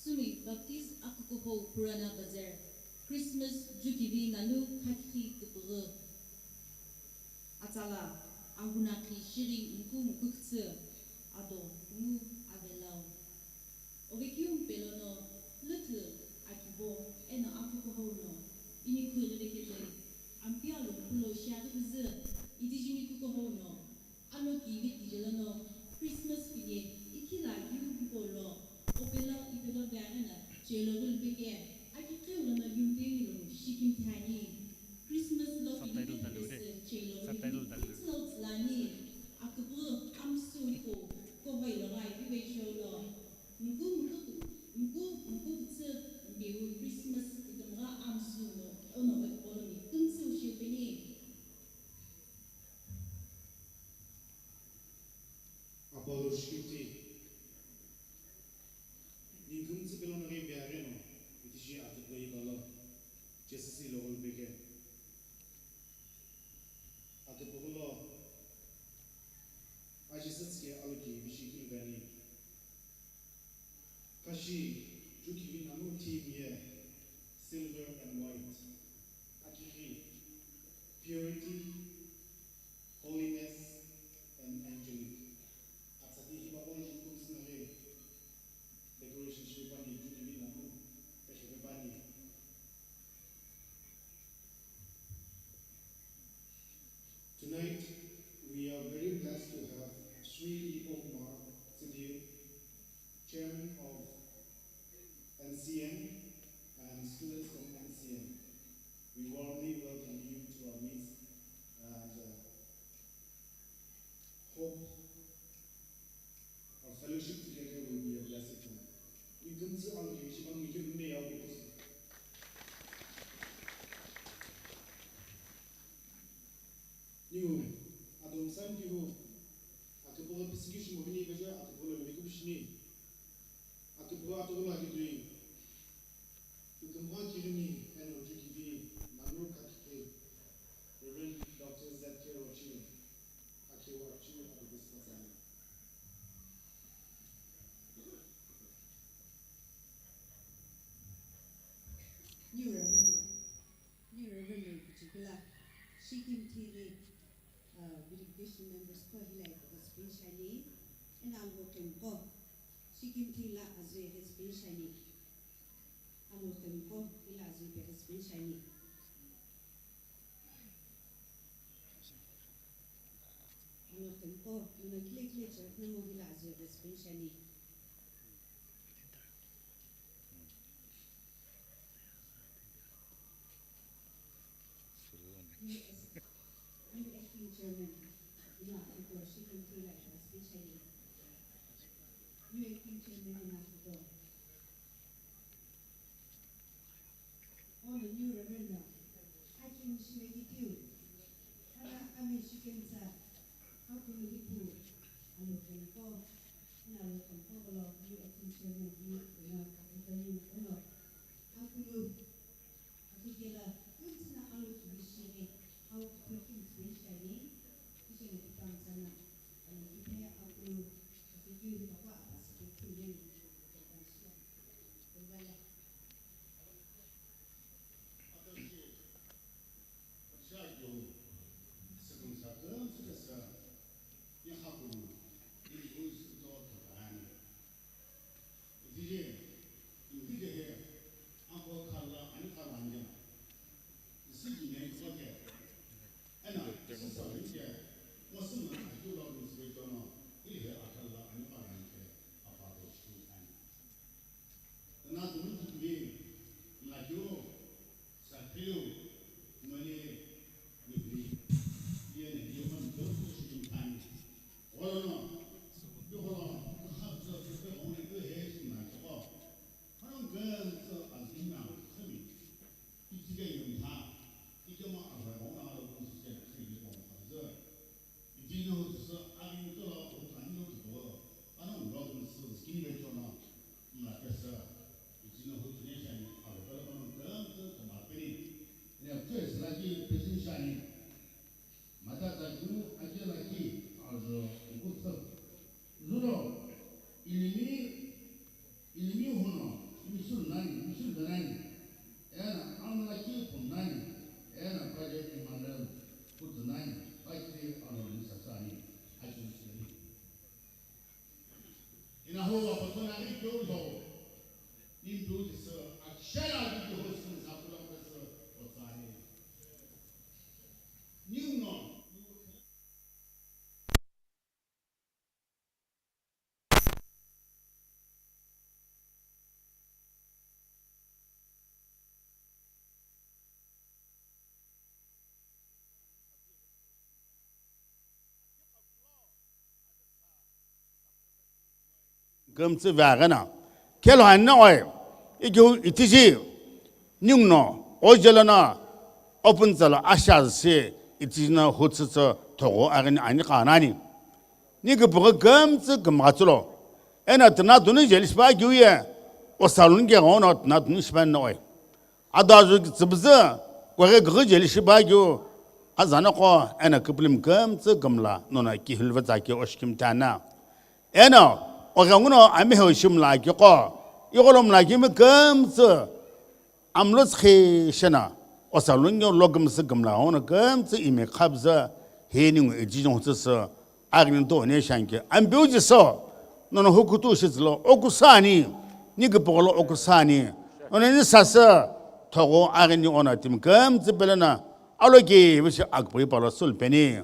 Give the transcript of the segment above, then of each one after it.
Sumi Baptist Akukuho Purana Bazar Christmas Jukivi Nanu Khakiqhi Küpüghü Atala Ahunaqhi Shiri Nanu Khakiqhi Ado Mu Avelau Ovekium Pelono Lutu Akibo Ena Akukuho no Ini Kurekete Ampialo Pulo Shaduze Idijini Kukuho no Anoki Vikijelano Christmas Pide Ikila Yu Polo Opela Ipelo Gana, Jello Begin. I can tell them that you feel Shikim Tani. Christmas love Jello Slots Lani. Akabu, I'm so go away the light, you wait show law. Mgu, Christmas, the Ra Am Suno, oh no, but follow me. Kunsu Shipini. Apollo Shkiti. Ninkum se pelo nare biareno, itishi atupei bala, jessi lo holbeke. Atupolo, ajisatski aluki bishikil gani. Kashi, Jukivi Nanu Khakiqhi, silver and white. Khakiqhi, purity, holiness, and angelic. Atsati hiba all jinkum sinare. Decoration Shivani, Jukivi Nanu Khakiqhi. Tonight, we are very blessed to have Sri Kumar Sidhu, Chairman of NCM and students from NCM. We warmly welcome you to our midst and hope our fellowship together will be a blessing. We can see all the Shivang we give me out because you Adam Sam you Akapola persecution of any measure Akapola Mikushni Akapola Atola doing to come Kirimi and Jukivi Nanu Khakiqhi, Reverend Dr. Zedker Rochi, Akiwa Achu of this Kazan. New Reverend particular Shikim TV verification members for Hilai has been shiny and I'll work in God. Shikim Tila as has been shiny. I'll work in God, Hila as has been shiny. I'll work in God, you know, click later, no Hila as has been shiny. I'm the acting chairman. You know, for Shikim Tila has been shiny. You acting chairman in Africa. All the new Reverend, I can shake it you. I mean, she can say, how can you be poor? I'm looking for, and I'm looking for a lot of you attention and you know, how can you, I think you're like, it's not how to be shaking, how to put things in shiny, you should have done some, and you pay out you, I think you have a lot of us to do. 금스 와가나 kello hanna oy igu itiji ningno ojelana open zala ashase itijna hutsa togo agni ani kanani nigu buga gamts gmatlo ena tna duni jelisba gyuye osalun ge ono tna duni span noy adazu zibza wage gge jelisba gyu azana ko ena kuplim gamts gamla nona ki hilva zaki oshkim tana ena oganguno ameho shimla gyko 이걸로 나기면 금스 암로스케 셔나 어살lunyo 로금스 금라 오늘 금스 이메 캅서 해닝 지종스서 아그는도 내샹게 안 배우지서 너는 호쿠도 시즈로 오쿠사니 니그 보고 오쿠사니 너는 사서 토고 아그니 오나팀 금스 벨나 알로기 비시 악보이 발로 술페니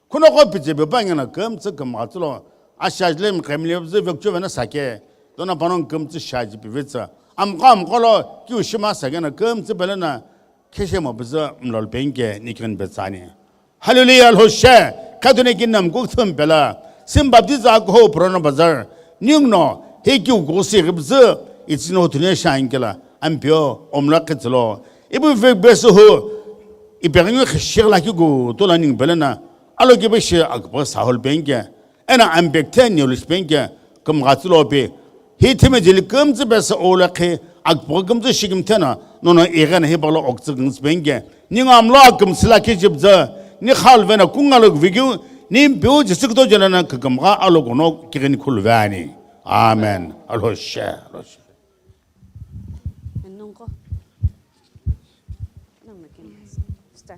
쿠노고 비제베 방이나 금스 금마트로 아샤즐렘 켐리브즈 벽주베나 사케 너나 번은 금지 샤지 비비자 암감 걸어 규시마 사게나 금지 belana 캐시 뭐버서 물럴뱅게 니큰 베사니 할렐루야 호셰 카도네 긴남 국선 벨라 심밥디자 고 브로노 바자 닝노 헤규 고시 르브즈 이치노 드네 샤인게라 암표 옴락케틀로 이부 베베스호 이베르니 khshirlakigo tolaning belana aloge beshi akbo sahol benge ana ambekten yolis benge kum gatlobe 히팀에 질 금집에서 올라게 악보금도 시금테나 너는 이간 해발로 억적응스 뱅게 닝 암로 금슬라케 집자 니 할베나 궁알로 비교 님 묘지스도 전에나 그금가 알로고노 기근이 쿨바니 아멘 알호샤 알호샤 Nunca. Não me quero. Está.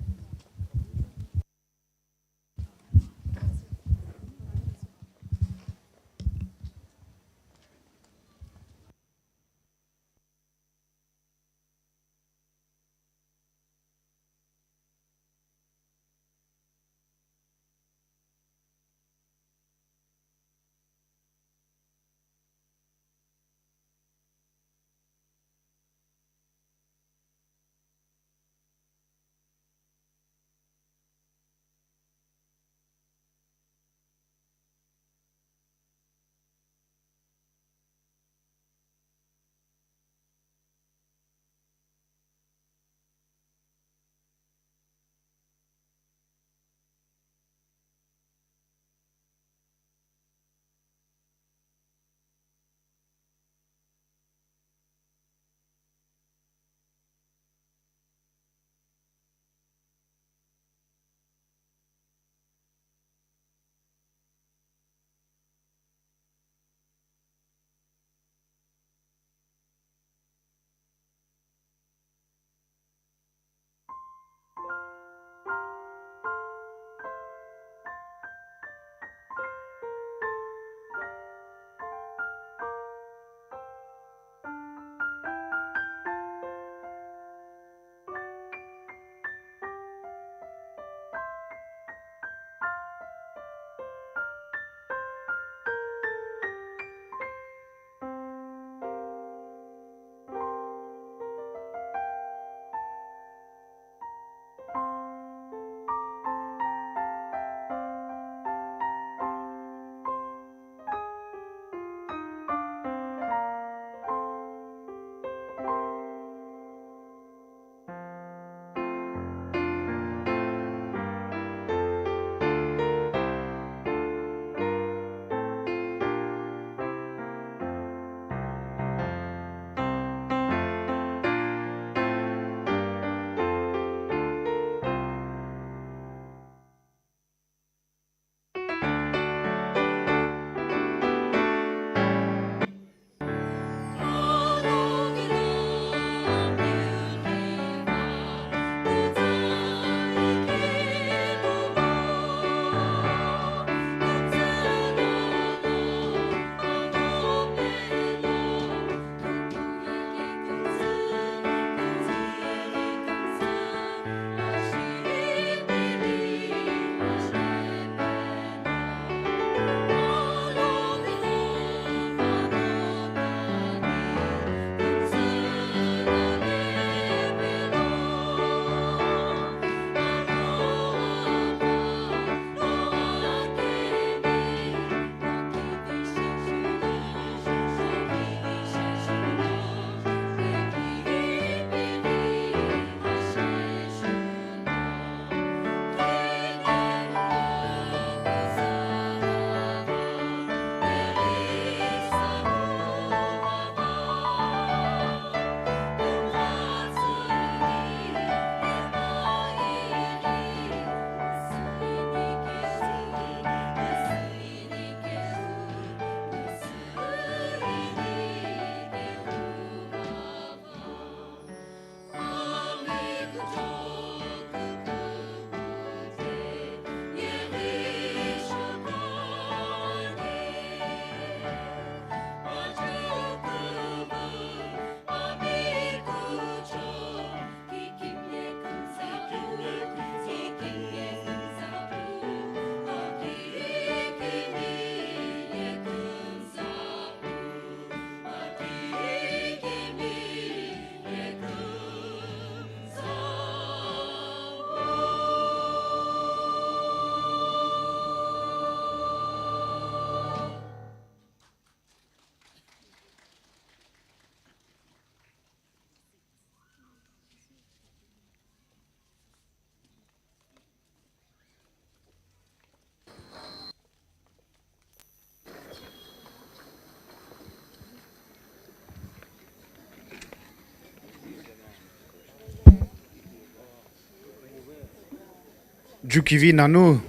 Jukivi Nanu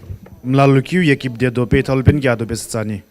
Khakiqhi ekip dia dope tholpen kya dope sani.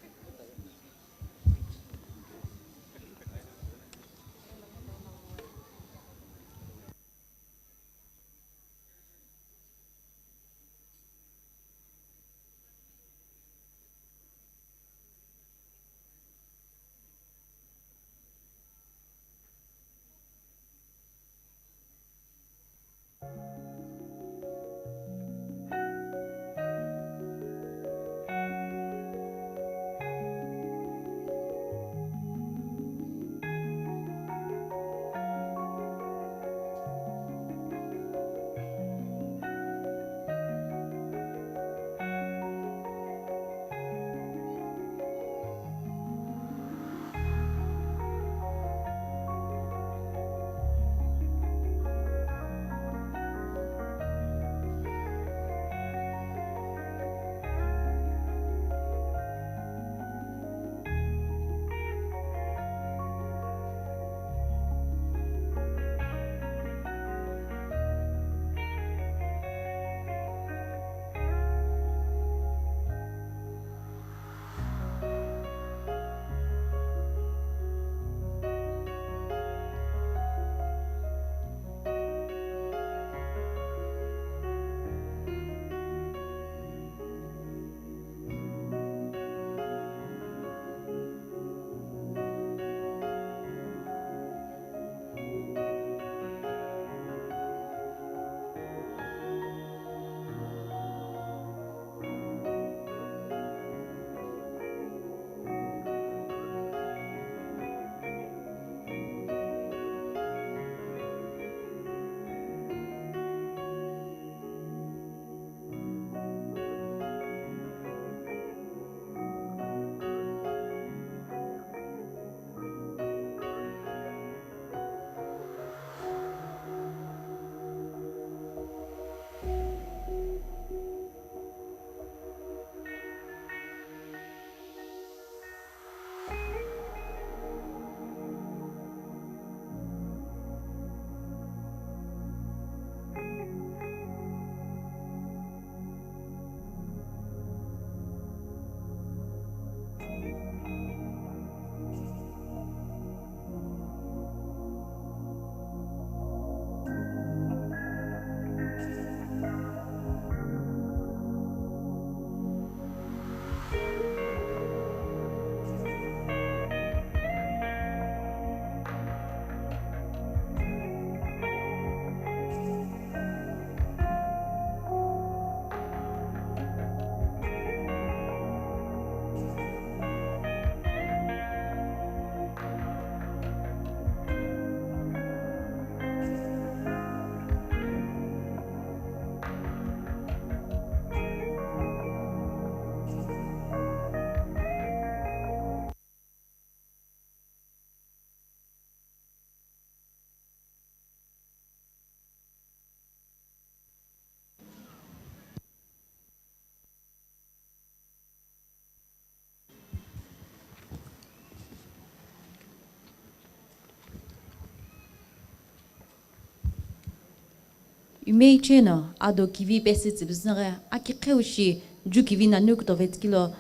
Umeicheno ado kivi besit biznare akikeushi Jukivi Nanu Khakiqhi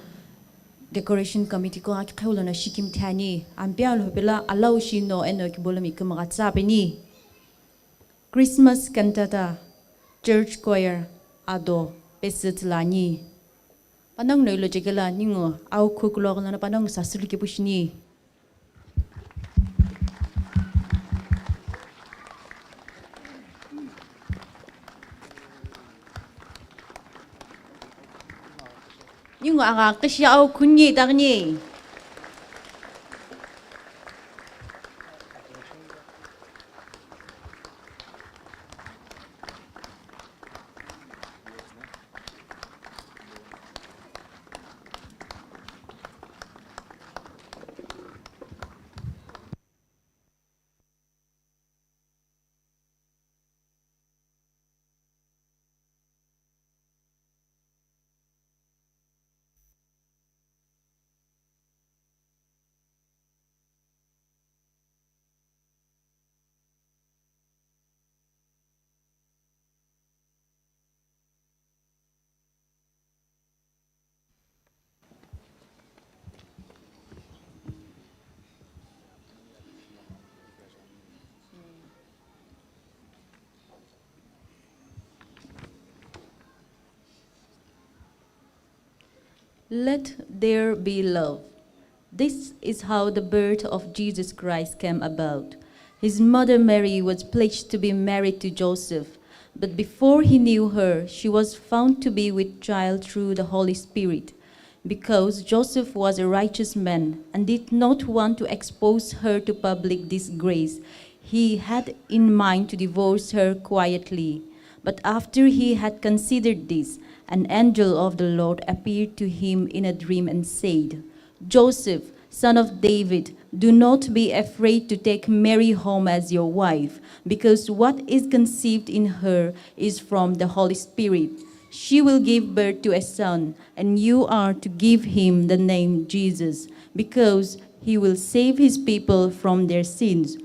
Decoration Committee ko akikeulo na shikim thani ampial hobela alaushi no eno kibolomi kumagatsa beni Christmas cantata church choir ado besit lani panang noilo jegela ningo au khuklog na panang sasul ki pushni ningo aga qishya au kunni dagni Let there be love. This is how the birth of Jesus Christ came about. His mother Mary was pledged to be married to Joseph, but before he knew her, she was found to be with child through the Holy Spirit. Because Joseph was a righteous man and did not want to expose her to public disgrace, he had in mind to divorce her quietly. But after he had considered this, an angel of the Lord appeared to him in a dream and said, Joseph, son of David, do not be afraid to take Mary home as your wife, because what is conceived in her is from the Holy Spirit. She will give birth to a son, and you are to give him the name Jesus, because he will save his people from their sins.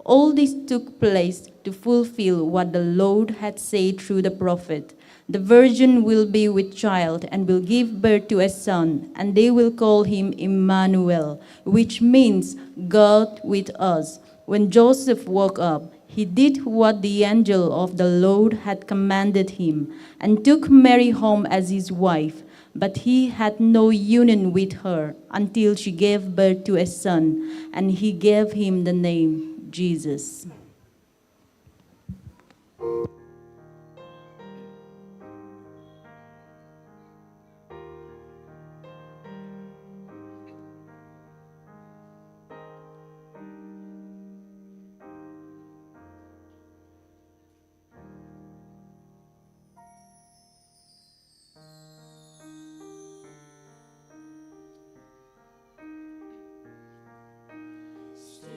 All this took place to fulfill what the Lord had said through the prophet. The virgin will be with child and will give birth to a son, and they will call him Emmanuel, which means God with us. When Joseph woke up, he did what the angel of the Lord had commanded him, and took Mary home as his wife. But he had no union with her until she gave birth to a son, and he gave him the name Jesus. Still,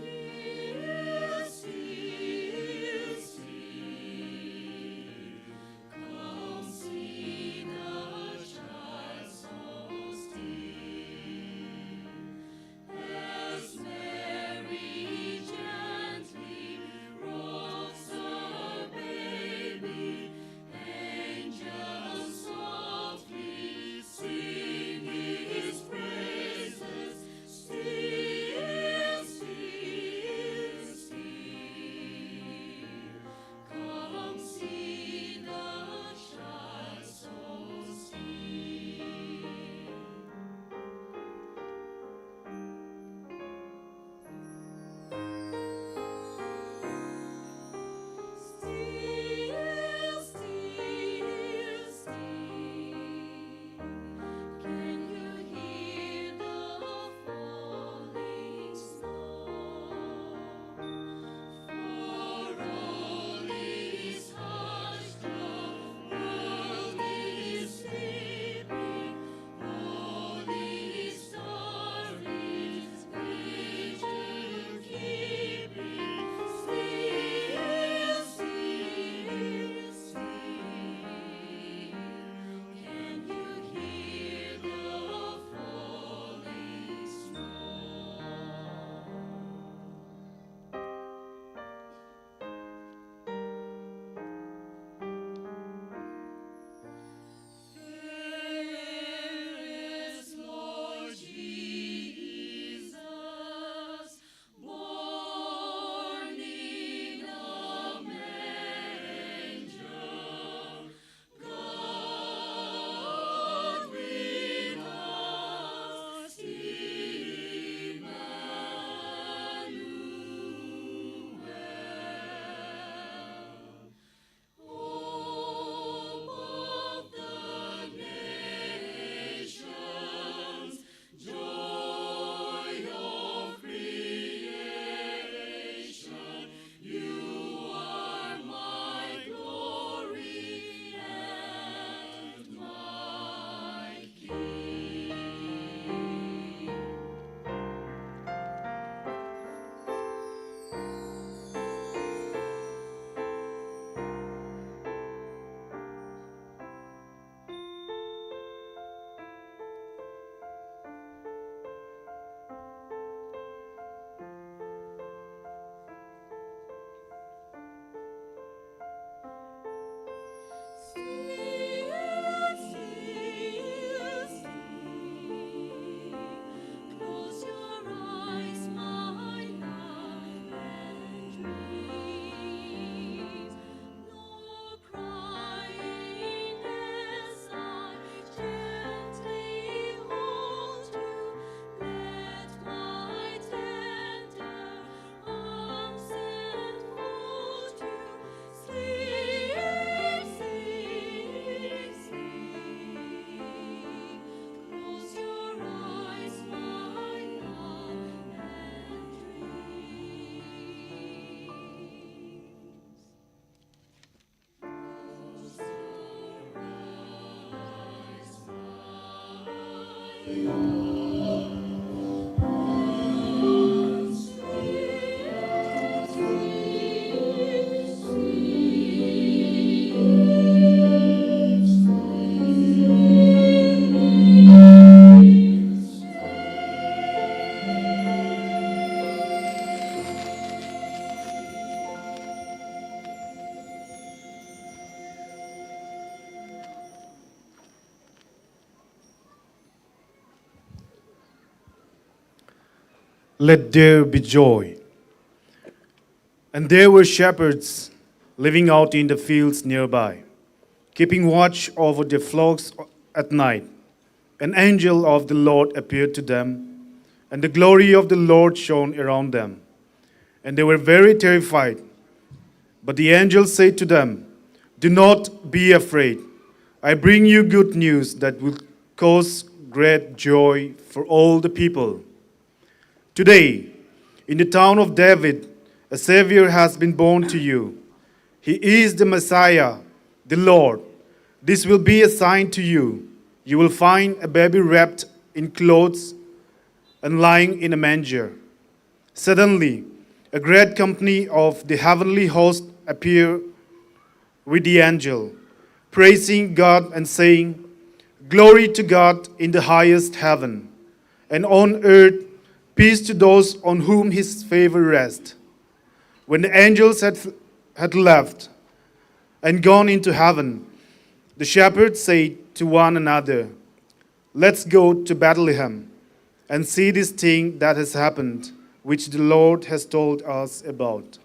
Let there be joy. And there were shepherds living out in the fields nearby, keeping watch over their flocks at night. An angel of the Lord appeared to them, and the glory of the Lord shone around them. And they were very terrified. But the angel said to them, "Do not be afraid. I bring you good news that will cause great joy for all the people. Today, in the town of David, a Savior has been born to you. He is the Messiah, the Lord. This will be a sign to you. You will find a baby wrapped in clothes and lying in a manger." Suddenly, a great company of the heavenly host appeared with the angel, praising God and saying, "Glory to God in the highest heaven, and on earth peace to those on whom his favor rests." When the angels had left and gone into heaven, the shepherds said to one another, "Let's go to Bethlehem and see this thing that has happened, which the Lord has told us about."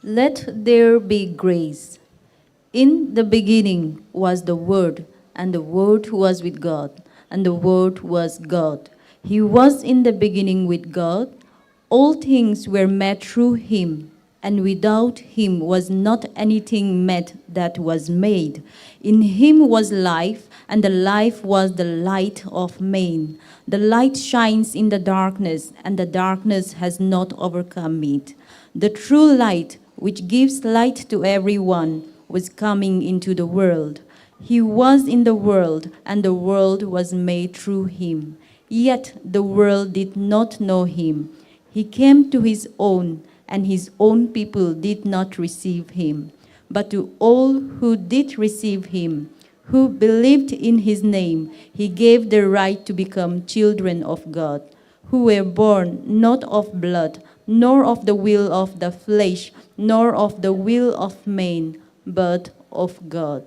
Let there be grace. In the beginning was the Word, and the Word was with God, and the Word was God. He was in the beginning with God. All things were made through him, and without him was not anything made that was made. In him was life, and the life was the light of men. The light shines in the darkness, and the darkness has not overcome it. The true light, which gives light to everyone, was coming into the world. He was in the world, and the world was made through him. Yet the world did not know him. He came to his own, and his own people did not receive him. But to all who did receive him, who believed in his name, he gave the right to become children of God, who were born not of blood, nor of the will of the flesh, nor of the will of man, but of God.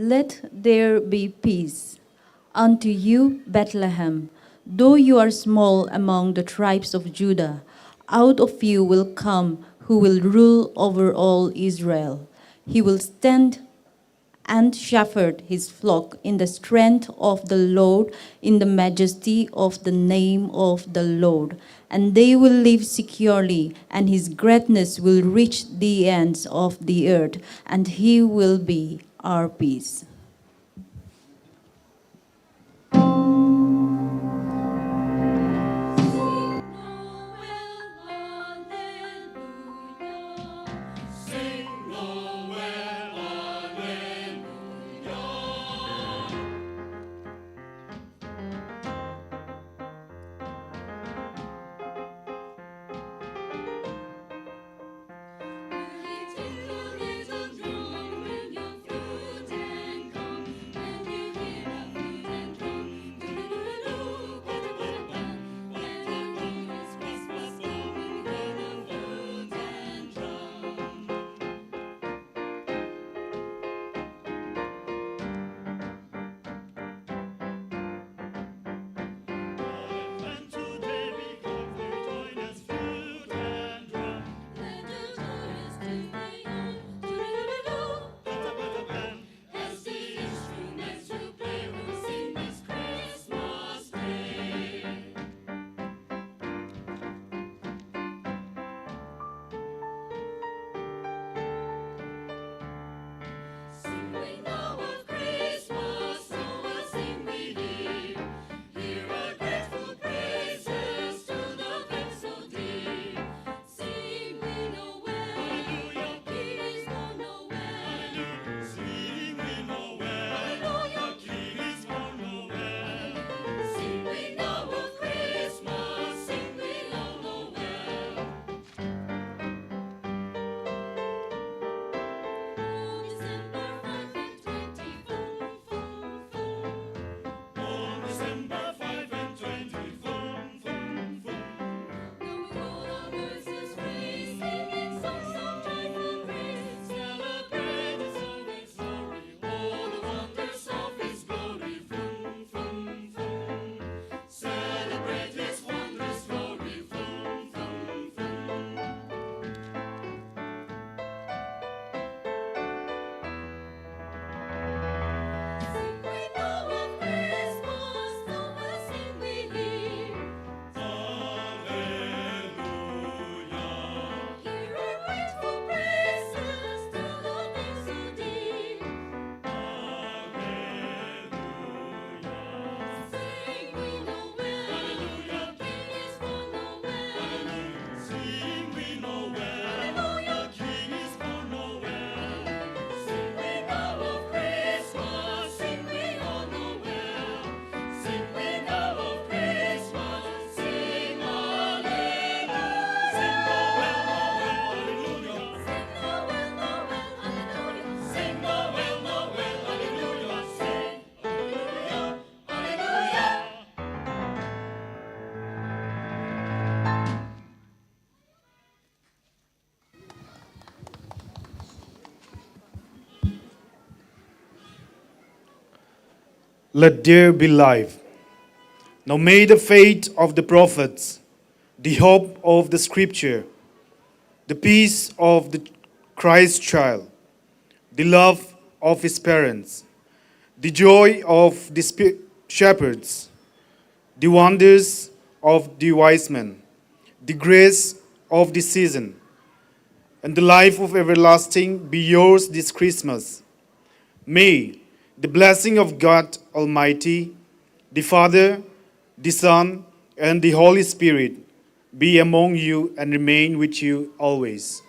Let there be peace unto you, Bethlehem. Though you are small among the tribes of Judah, out of you will come who will rule over all Israel. He will stand and shepherd his flock in the strength of the Lord, in the majesty of the name of the Lord. And they will live securely, and his greatness will reach the ends of the earth, and he will be our peace. Take let there be life. Now may the faith of the prophets, the hope of the scripture, the peace of the Christ child, the love of his parents, the joy of the shepherds, the wonders of the wise men, the grace of the season, and the life of everlasting be yours this Christmas. May the blessing of God Almighty, the Father, the Son, and the Holy Spirit be among you and remain with you always.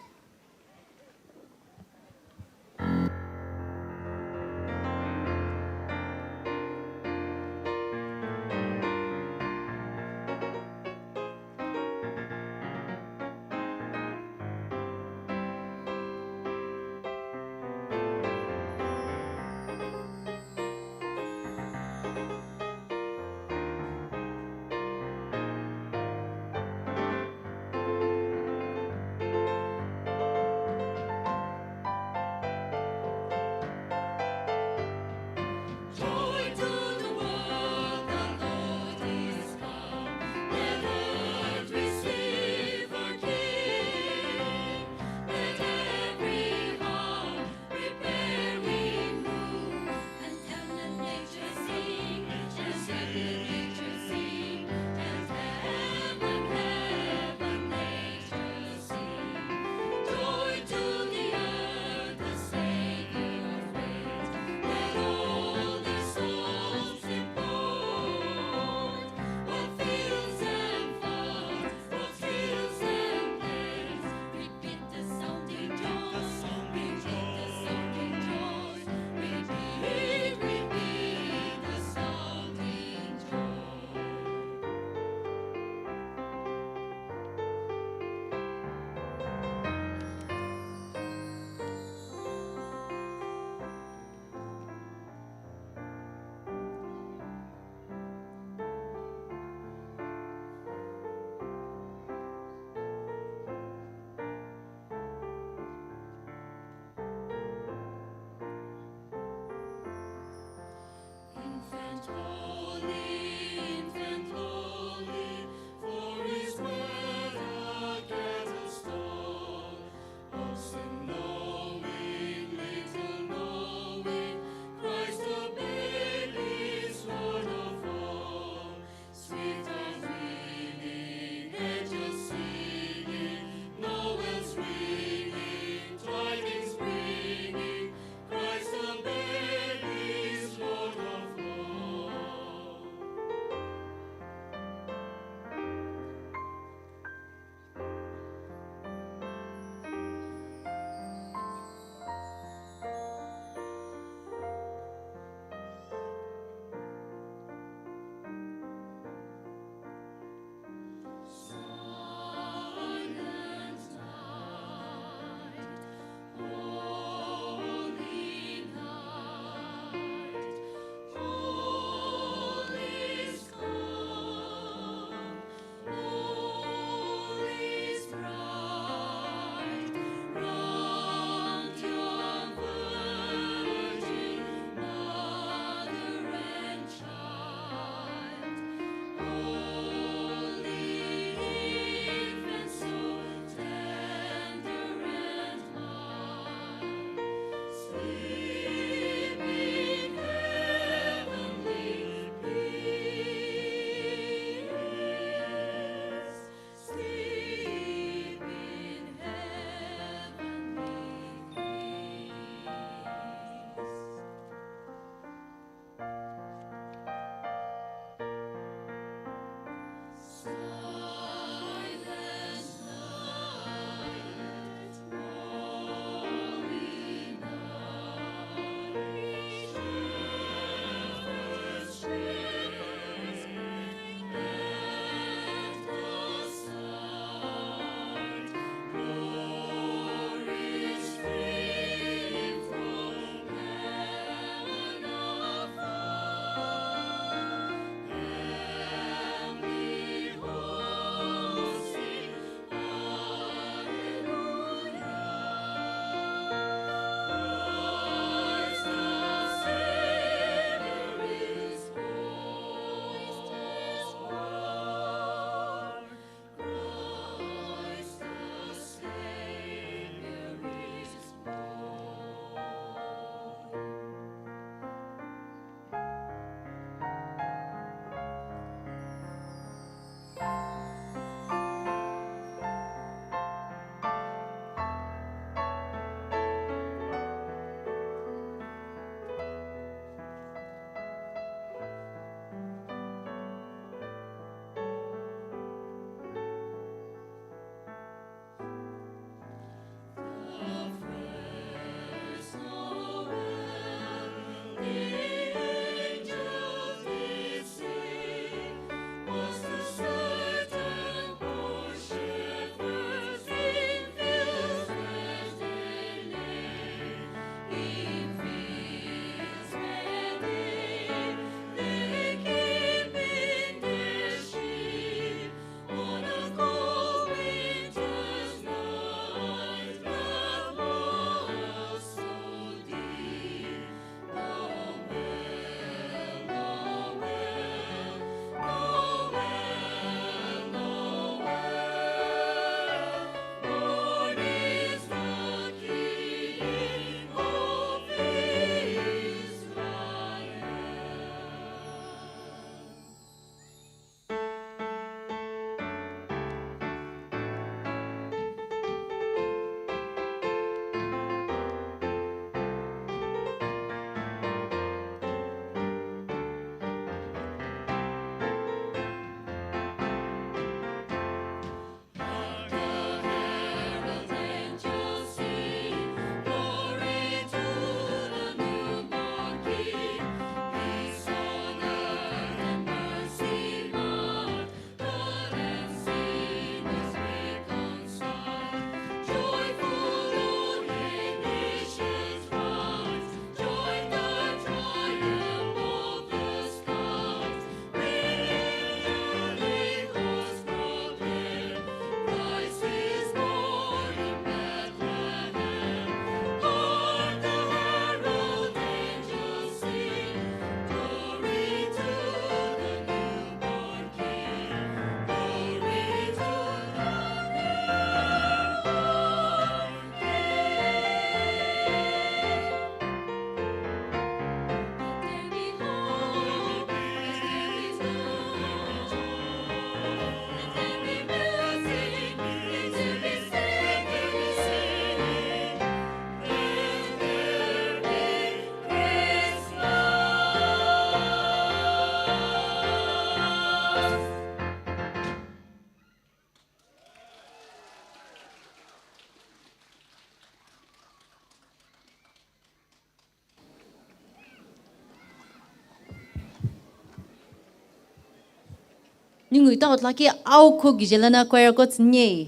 nhưng người ta là cái ao khô cái là na quay có nhỉ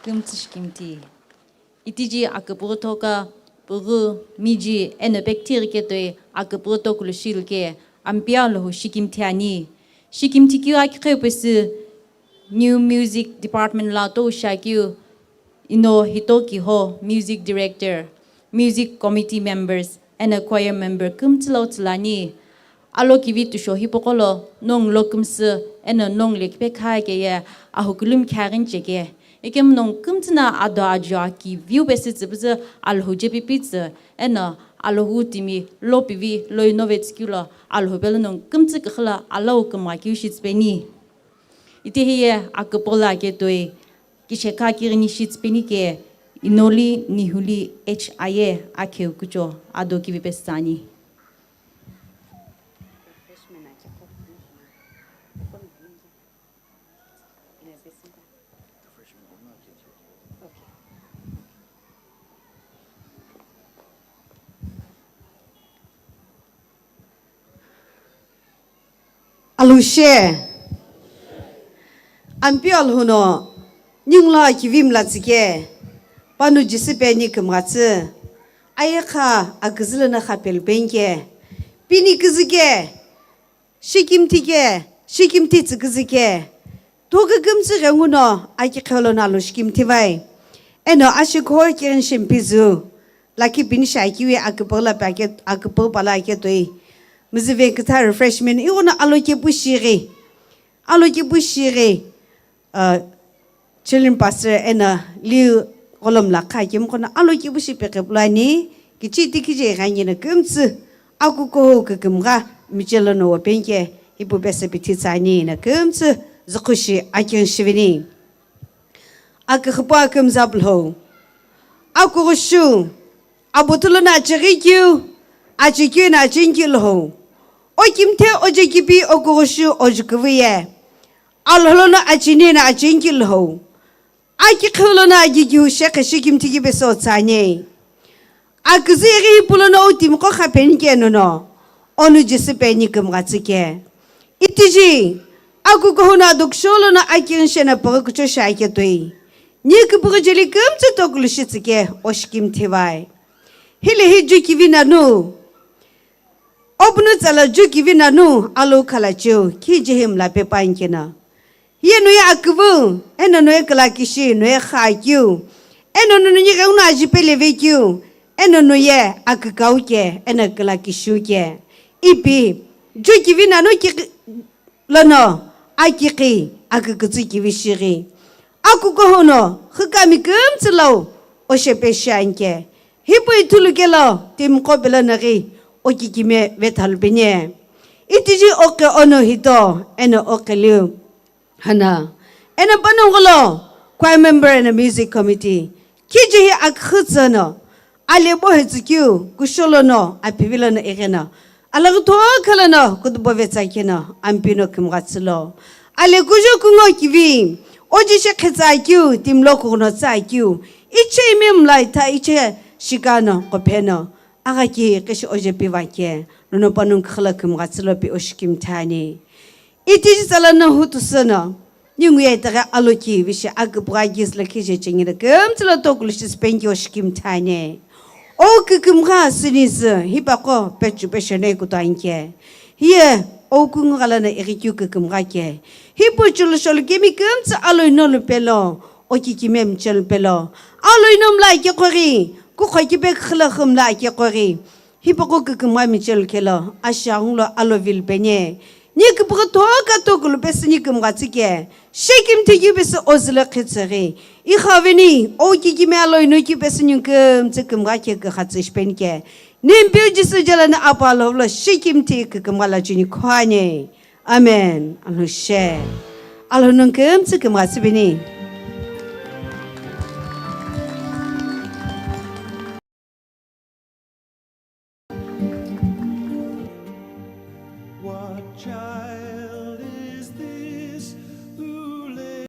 kim ti itiji akaputoka puru miji ene bacteria ke toi akaputok lu shil ke ampia lo shikim tiani shikim ti kyu ak khepes new music department la to shakyu ino hitoki ho music director music committee members and a choir member kumtlo tlani alo kivi tu sho hipokolo nong lokums and nong lekpe khai ke ya ahukulum kharin cheke ekem nong kumtna ado aja ki view besit zebze alho jepi pizza and alho timi lopivi loinovetskulo alho bel nong kumtsi khla alo kama kyushits beni ite hiye akapola ke toy kisheka kirini shits beni ke inoli nihuli HIA akeu kucho ado kivi pestani Alushe ampiol huno nyungla kivim la tsike panu jisipe ni kumgatse ayakha agzlana khapel benke pini kizike shikimti tsgzike toga gumse renguno ayki kholona lushkimti vai eno ashikho kirin shimpizu laki bin shaikiwe akpola paket akpo pala ke toi mzive kta refreshment iona aloke bushiri children pastor ena liu kolom la kha kim kona aloke bushi pekeplani kichi tikije ganyena kumtsu akuko kukumga michelono wapenke ibu bese bititsani na kumtsu zkushi akin shivini akkhpa kum zablo akurushu abutulona chirikyu achikyu na chinkilho okimte ojekibi okurushu ojkuviye alholona achini na chinkilho akikholona agigyu shekashikimtigi beso tsanye akziri pulona utim ko khapenke no onu jisipeni kumgatsike itiji akukohona duksholona akinshena pagkucho shaike toi nik pugjeli kumtse toklushitsike oshkimtevai hile Jukivi Nanu obnu tsala Jukivi Nanu alo khalachu kijihim la pepankena yenu ya akvu eno no ekla kishi no khakyu eno no ni gauna jipele vekyu eno no ye akauke eno kla kishuke ipi Jukivi Nanu ki lano akiki akukutsuki vishiri akukohono khukami kumtslo oshepeshanke hipo itulukelo tim kobela nari okikime vethalbenye itiji oke ono hito eno okelu hana ena panongolo choir member in a music committee kiji akhutsano alebo hezkyu kusholono apivilano egena alagto khalano kudbovetsakena ampino kimgatslo ale kujo kungo kivi oji shekhetsakyu timlokuno tsakyu iche memlai ta iche shikano kopeno agaki kish oje pivake no panung khlakum gatslo pi oshkim thani itiji salana hutusana nyungye taga aloki visha agbragis lakije chingina kamtlo toklush spengi oshkim thani o kukum ga sinis hipako pechu peshene kutanke hiye o kungalana erikyu kukum gake hipo chulshol kemikum tsa aloy no pelo o kikimem chel pelo aloy nom la ke khori ku khoki be khlakhum la ke khori hipoko kukuma michel kelo ashanglo alovil benye nik proto ka tokul besni kum gatsike shekim tigi bes ozla khitseri I khavini o kikime aloy no ki besni kum tsikum gake ka khatsish penke nim biujisu jalana apalo shekim tik kum gala jini khwane amen alushe alonun kum tsikum gatsibini Watch out.